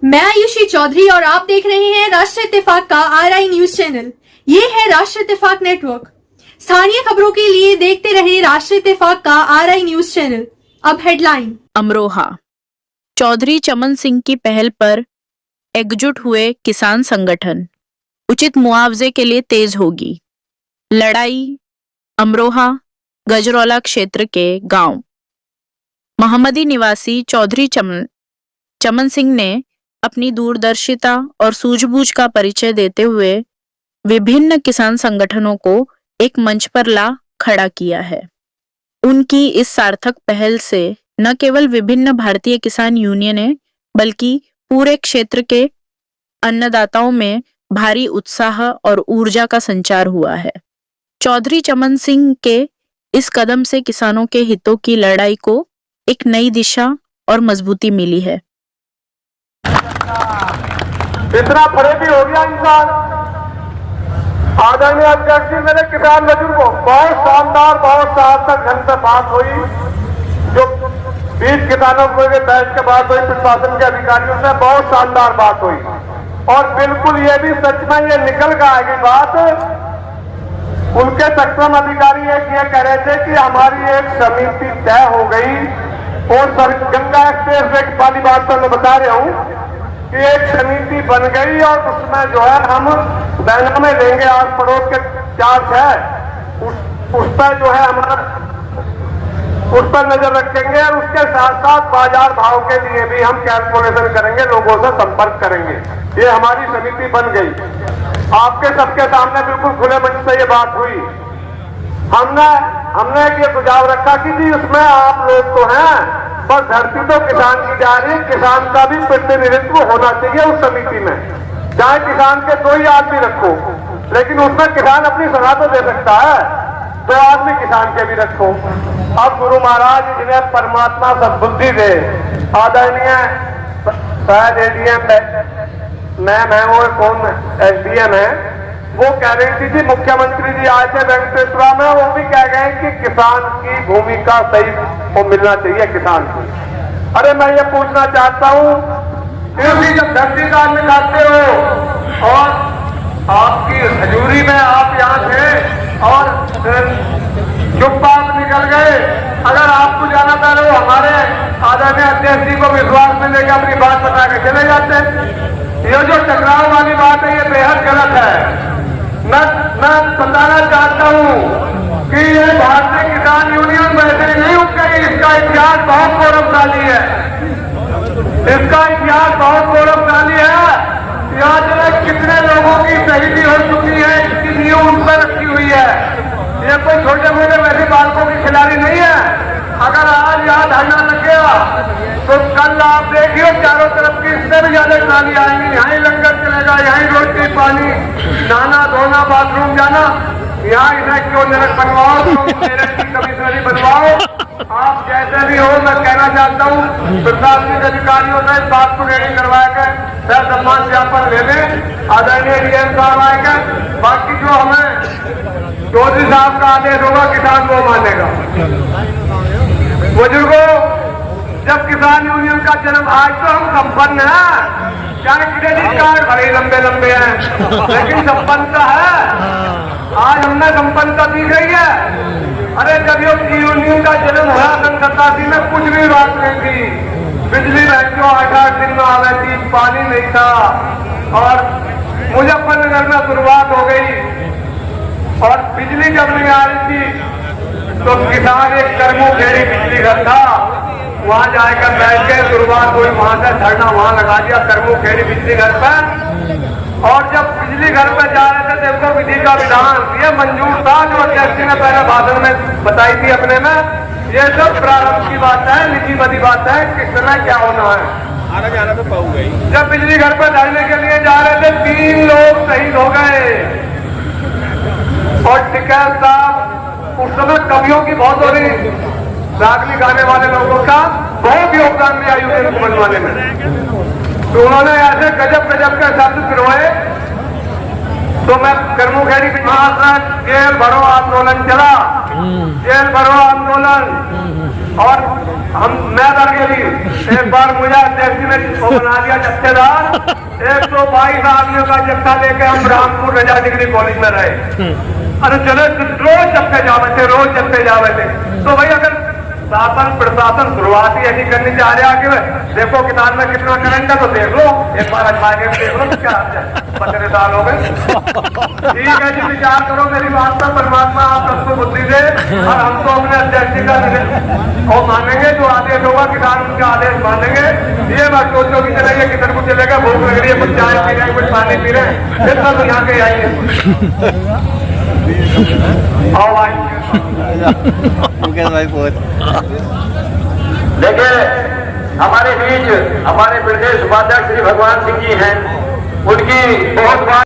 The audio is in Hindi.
मैं आयुषी चौधरी और आप देख रहे हैं राष्ट्र इत्तेफाक का आरआई न्यूज चैनल। ये है राष्ट्र इत्तेफाक नेटवर्क। स्थानीय खबरों के लिए देखते रहे राष्ट्र इत्तेफाक का आरआई न्यूज चैनल। अब हेडलाइन। अमरोहा, चौधरी चमन सिंह की पहल पर एकजुट हुए किसान संगठन, उचित मुआवजे के लिए तेज होगी लड़ाई। अमरोहा गजरौला क्षेत्र के गांव मोहम्मदी निवासी चौधरी चमन सिंह ने अपनी दूरदर्शिता और सूझबूझ का परिचय देते हुए विभिन्न किसान संगठनों को एक मंच पर ला खड़ा किया है। उनकी इस सार्थक पहल से न केवल विभिन्न भारतीय किसान यूनियनें बल्कि पूरे क्षेत्र के अन्नदाताओं में भारी उत्साह और ऊर्जा का संचार हुआ है। चौधरी चमन सिंह के इस कदम से किसानों के हितों की लड़ाई को एक नई दिशा और मजबूती मिली है। इतना फरेबी हो गया इंसान। आदरणीय अध्यक्ष जी, मेरे किसान बुजुर्गों, बहुत शानदार, बहुत सार्थक ढंग से बात हुई, जो 20 किसानों को बैठ के बात हुई प्रशासन के अधिकारियों से, बहुत शानदार बात हुई। और बिल्कुल ये भी सच में ये निकल कर आएगी बात। उनके सक्षम अधिकारी ये कह रहे थे कि हमारी एक समिति तय हो गई और गंगा एक्सप्रेस वाली बात तो मैं बता रहा हूँ कि एक समिति बन गई और उसमें जो है हम बैनर में लेंगे आस पड़ोस के 4-6 उस पर जो है हमारा उस पर नजर रखेंगे और उसके साथ साथ बाजार भाव के लिए भी हम कैलकुलेशन करेंगे, लोगों से संपर्क करेंगे। ये हमारी समिति बन गई। आपके सबके सामने बिल्कुल खुले मंच से ये बात हुई। हमने ये सुझाव रखा कि जी उसमें आप लोग तो हैं, पर धरती तो किसान की जा रही है, किसान का भी प्रतिनिधित्व होना चाहिए उस समिति में। चाहे किसान के 2 ही आदमी रखो, लेकिन उसमें किसान अपनी सलाह तो दे सकता है, 2 आदमी किसान के भी रखो। अब गुरु महाराज जिन्हें परमात्मा सद्बुद्धि दे, आदरणीय शायद एडीएम मैम है, वो कौन एसडीएम है, वो कह रही थी कि मुख्यमंत्री जी आए थे वेंकटेश्वरा में, वो भी कह गए कि किसान की भूमिका सही को मिलना चाहिए किसान को। अरे मैं ये पूछना चाहता हूँ, क्योंकि जब धरती का अन्न खाते हो और आपकी हजूरी में आप यहाँ थे और चुपचाप निकल गए, अगर आपको जाना था तो हमारे आदरणीय अध्यक्ष जी को विश्वास में लेकर अपनी बात बता के चले जाते। ये जो टकराव वाली बात है ये बेहद गलत है। मैं बताना चाहता हूँ कि ये भारतीय किसान यूनियन वैसे नहीं उठ गई, इसका इतिहास बहुत गौरवशाली है। इसका इतिहास बहुत गौरवशाली है। यहाँ जो कितने लोगों की शहीदी हो चुकी है, इसकी नींव उन पर रखी हुई है। ये कोई छोटे मोटे वैसे बालकों की खिलाड़ी नहीं है। अगर आज यहाँ धरना लग गया तो कल आप देखिए चारों तरफ की इससे भी ज्यादा नाली आएंगी। यहाँ ही लंगर चलेगा, यहाँ ही रोटी पानी, नहाना धोना, बाथरूम जाना। यहाँ इसे क्यों नरक बनवाओ, मेरे की कमिश्नरी बनवाओ। आप जैसे भी हो, मैं कहना चाहता हूँ प्रशासनिक अधिकारियों से इस बात को रेडी करवा कर सर सम्मान ज्ञापन ले लें। आदरणीय डीएम साहब आएगा, बाकी जो हमें चौधरी साहब का आदेश होगा किसान वो मानेगा। बुजुर्गों, जब किसान यूनियन का जन्म, आज तो हम संपन्न हैं, चाहे क्रेडिट कार्ड बड़े लंबे लंबे हैं, लेकिन संपन्नता है। आज हमने संपन्नता दी गई है। अरे जब ये यूनियन का जन्म हुआ 87 में, कुछ भी बात नहीं थी। बिजली जो 8-8 दिन में आ रही थी, पानी नहीं था, और मुजफ्फरनगर में शुरुआत हो गई। और बिजली जब नहीं आ रही थी तो किसान एक कर्मू खेड़ी बिजली घर था, वहां जाकर बैठ के शुरुआत हुई, वहां से धरना वहां लगा दिया कर्मू खेड़ी बिजली घर पर। और जब बिजली घर पर जा रहे थे देखो विधि का विधान ये मंजूर था, जो अध्यक्ष ने पहले भाषण में बताई थी अपने में। ये सब प्रारंभ की बात है, नीतिवादी बात है, किस समय क्या होना है। आना जाना तो पाऊ गई। जब बिजली घर पर डालने के लिए जा रहे थे 3 लोग शहीद हो गए। और टिकैत साहब, उस समय कवियों की बहुत हो रही, रागनी गाने वाले लोगों का बहुत योगदान दिया यूनियन को बनवाने में। तो उन्होंने ऐसे गजब गजब के शब्द फिरवाए, तो मैं करमू खेड़ी महाराज जेल भरो आंदोलन चला, जेल भरो आंदोलन, और मैं डर गई। एक बार मुझे अध्यक्ष ने वो बना दिया जत्थेदार, 122 आदमियों का जत्था लेके हम रामपुर रजा डिग्री कॉलेज में रहे। अरे चलो रोज जत्थे जावे थे, रोज जत्थे जावे थे। तो भाई अगर शासन प्रशासन शुरुआती ऐसी करनी चाह रहे आगे, देखो किसान में कितना करंट है तो देख लो, एक बार अजमा के देख लो क्या 15 साल हो गए। ठीक है जी, विचार करो मेरी बात पर, परमात्मा आप सबको बुद्धि दे, और हम तो अपने अध्यक्ष का और मानेंगे, जो आदेश होगा किसान उनका आदेश मानेंगे। ये बात सोचो कि चलेंगे किधर को चलेगा, भूख लग रही है, कुछ चाय पी रहे हैं, कुछ पानी पी रहे हैं, फिर सब यहाँ के आएंगे। आओ भाई देखिए, हमारे बीच हमारे प्रदेश उपाध्यक्ष श्री भगवान सिंह जी हैं, उनकी बहुत बात